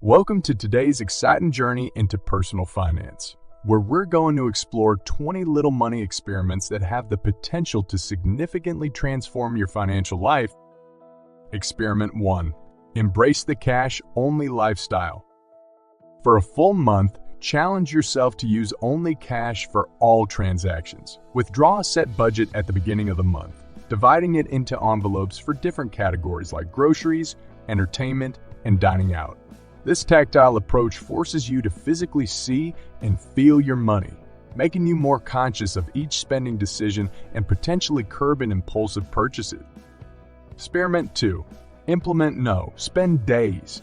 Welcome to today's exciting journey into personal finance, where we're going to explore 20 little money experiments that have the potential to significantly transform your financial life. Experiment 1. Embrace the cash-only lifestyle. For a full month, challenge yourself to use only cash for all transactions. Withdraw a set budget at the beginning of the month, dividing it into envelopes for different categories like groceries, entertainment, and dining out. This tactile approach forces you to physically see and feel your money, making you more conscious of each spending decision and potentially curbing impulsive purchases. Experiment 2. Implement no. Spend days.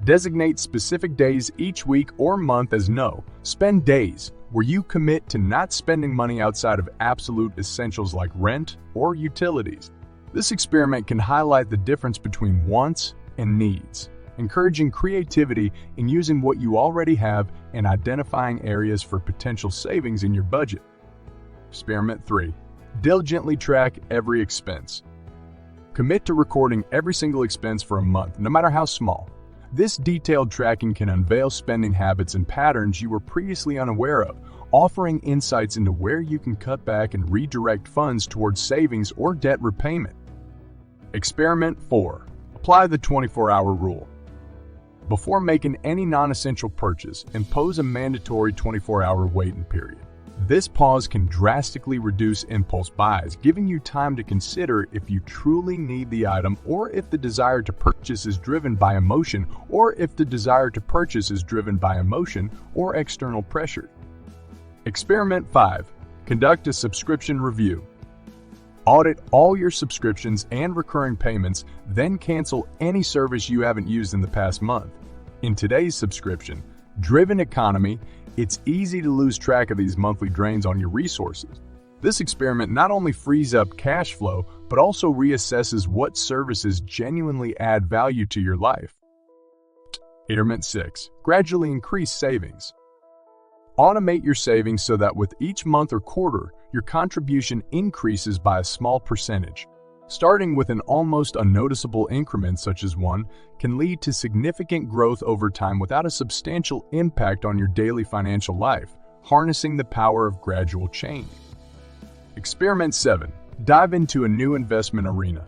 Designate specific days each week or month as no. Spend days where you commit to not spending money outside of absolute essentials like rent or utilities. This experiment can highlight the difference between wants and needs, encouraging creativity in using what you already have and identifying areas for potential savings in your budget. Experiment 3. Diligently track every expense. Commit to recording every single expense for a month, no matter how small. This detailed tracking can unveil spending habits and patterns you were previously unaware of, offering insights into where you can cut back and redirect funds towards savings or debt repayment. Experiment 4. Apply the 24-hour rule. Before making any non-essential purchase, impose a mandatory 24-hour waiting period. This pause can drastically reduce impulse buys, giving you time to consider if you truly need the item or if the desire to purchase is driven by emotion or external pressure. Experiment 5. Conduct a subscription review. Audit all your subscriptions and recurring payments, then cancel any service you haven't used in the past month. In today's subscription-driven economy, it's easy to lose track of these monthly drains on your resources. This experiment not only frees up cash flow, but also reassesses what services genuinely add value to your life. Experiment 6. Gradually increase savings. Automate your savings so that with each month or quarter, your contribution increases by a small percentage. Starting with an almost unnoticeable increment such as 1 can lead to significant growth over time without a substantial impact on your daily financial life, harnessing the power of gradual change. Experiment 7. Dive into a new investment arena.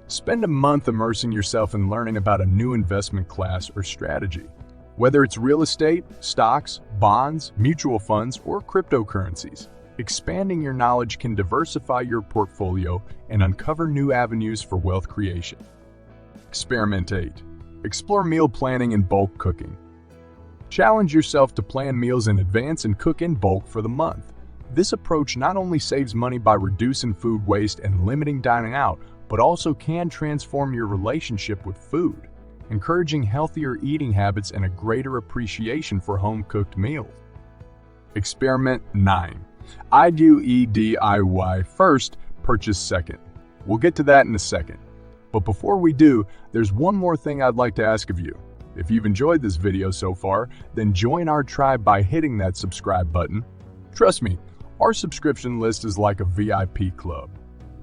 Spend a month immersing yourself in learning about a new investment class or strategy. Whether it's real estate, stocks, bonds, mutual funds, or cryptocurrencies, expanding your knowledge can diversify your portfolio and uncover new avenues for wealth creation. Experiment 8. Explore meal planning and bulk cooking. Challenge yourself to plan meals in advance and cook in bulk for the month. This approach not only saves money by reducing food waste and limiting dining out, but also can transform your relationship with food, encouraging healthier eating habits and a greater appreciation for home-cooked meals. Experiment 9. I do DIY first, purchase second. We'll get to that in a second. But before we do, there's one more thing I'd like to ask of you. If you've enjoyed this video so far, then join our tribe by hitting that subscribe button. Trust me, our subscription list is like a VIP club.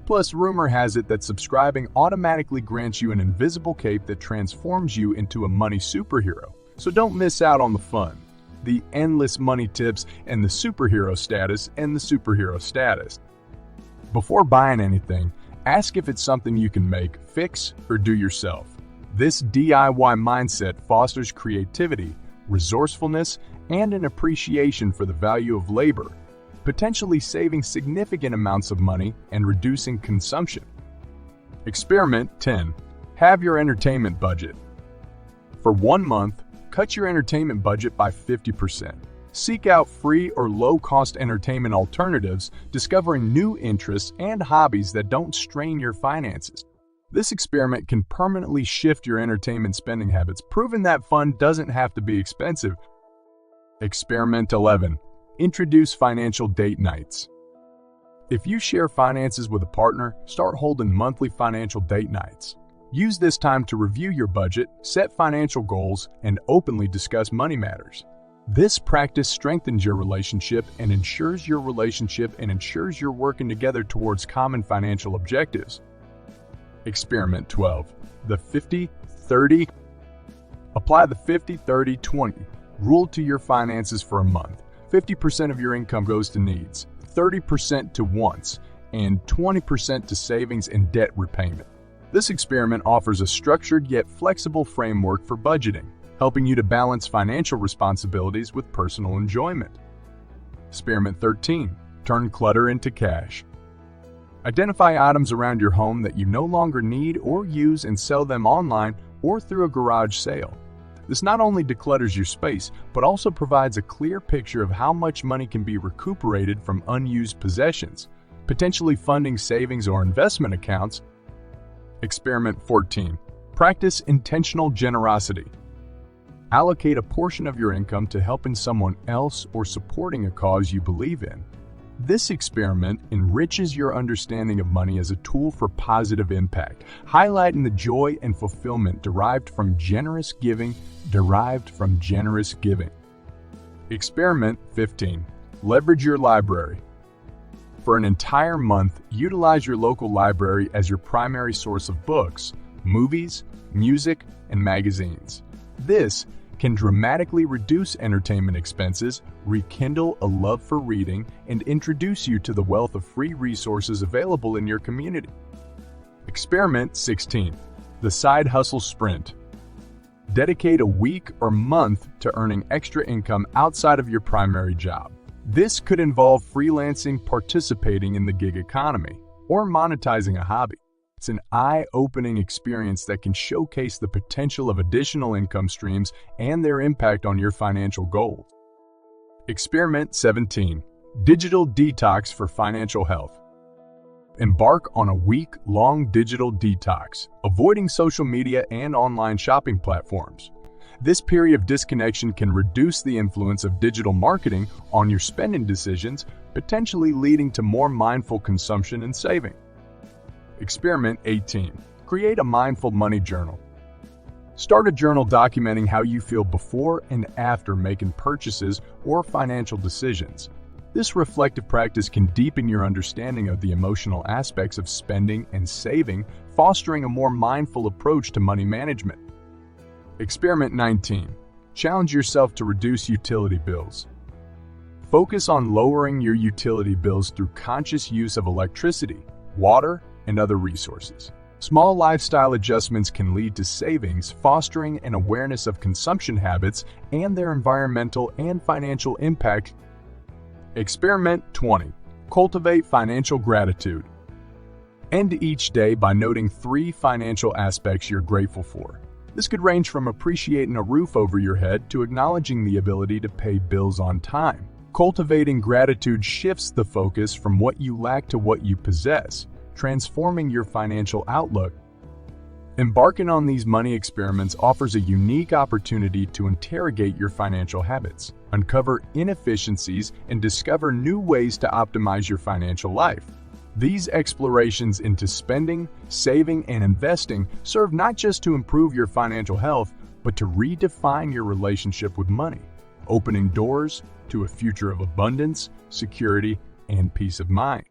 Plus, rumor has it that subscribing automatically grants you an invisible cape that transforms you into a money superhero. So don't miss out on the fun, the endless money tips, and the superhero status. Before buying anything, ask if it's something you can make, fix, or do yourself. This DIY mindset fosters creativity, resourcefulness, and an appreciation for the value of labor, potentially saving significant amounts of money and reducing consumption. Experiment 10. Have your entertainment budget. For 1 month, cut your entertainment budget by 50%. Seek out free or low-cost entertainment alternatives, discovering new interests and hobbies that don't strain your finances. This experiment can permanently shift your entertainment spending habits, proving that fun doesn't have to be expensive. Experiment 11. Introduce financial date nights. If you share finances with a partner, start holding monthly financial date nights. Use this time to review your budget, set financial goals, and openly discuss money matters. This practice strengthens your relationship and ensures you're working together towards common financial objectives. Experiment 12. The 50-30 Apply the 50-30-20 rule to your finances for a month. 50% of your income goes to needs, 30% to wants, and 20% to savings and debt repayment. This experiment offers a structured yet flexible framework for budgeting, helping you to balance financial responsibilities with personal enjoyment. Experiment 13. Turn clutter into cash. Identify items around your home that you no longer need or use and sell them online or through a garage sale. This not only declutters your space, but also provides a clear picture of how much money can be recuperated from unused possessions, potentially funding savings or investment accounts. Experiment 14. Practice intentional generosity. Allocate a portion of your income to helping someone else or supporting a cause you believe in. This experiment enriches your understanding of money as a tool for positive impact, highlighting the joy and fulfillment derived from generous giving. Experiment 15. Leverage your library. For an entire month, utilize your local library as your primary source of books, movies, music, and magazines. This can dramatically reduce entertainment expenses, rekindle a love for reading, and introduce you to the wealth of free resources available in your community. Experiment 16. The Side Hustle Sprint. Dedicate a week or month to earning extra income outside of your primary job. This could involve freelancing, participating in the gig economy, or monetizing a hobby. It's an eye-opening experience that can showcase the potential of additional income streams and their impact on your financial goals. Experiment 17. Digital detox for financial health. Embark on a week-long digital detox, avoiding social media and online shopping platforms. This period of disconnection can reduce the influence of digital marketing on your spending decisions, potentially leading to more mindful consumption and saving. Experiment 18. Create a mindful money journal. Start a journal documenting how you feel before and after making purchases or financial decisions. This reflective practice can deepen your understanding of the emotional aspects of spending and saving, fostering a more mindful approach to money management. Experiment 19. Challenge yourself to reduce utility bills. Focus on lowering your utility bills through conscious use of electricity, water, and other resources. Small lifestyle adjustments can lead to savings, fostering an awareness of consumption habits and their environmental and financial impact. Experiment 20. Cultivate financial gratitude. End each day by noting 3 financial aspects you're grateful for. This could range from appreciating a roof over your head to acknowledging the ability to pay bills on time. Cultivating gratitude shifts the focus from what you lack to what you possess, transforming your financial outlook. Embarking on these money experiments offers a unique opportunity to interrogate your financial habits, uncover inefficiencies, and discover new ways to optimize your financial life. These explorations into spending, saving, and investing serve not just to improve your financial health, but to redefine your relationship with money, opening doors to a future of abundance, security, and peace of mind.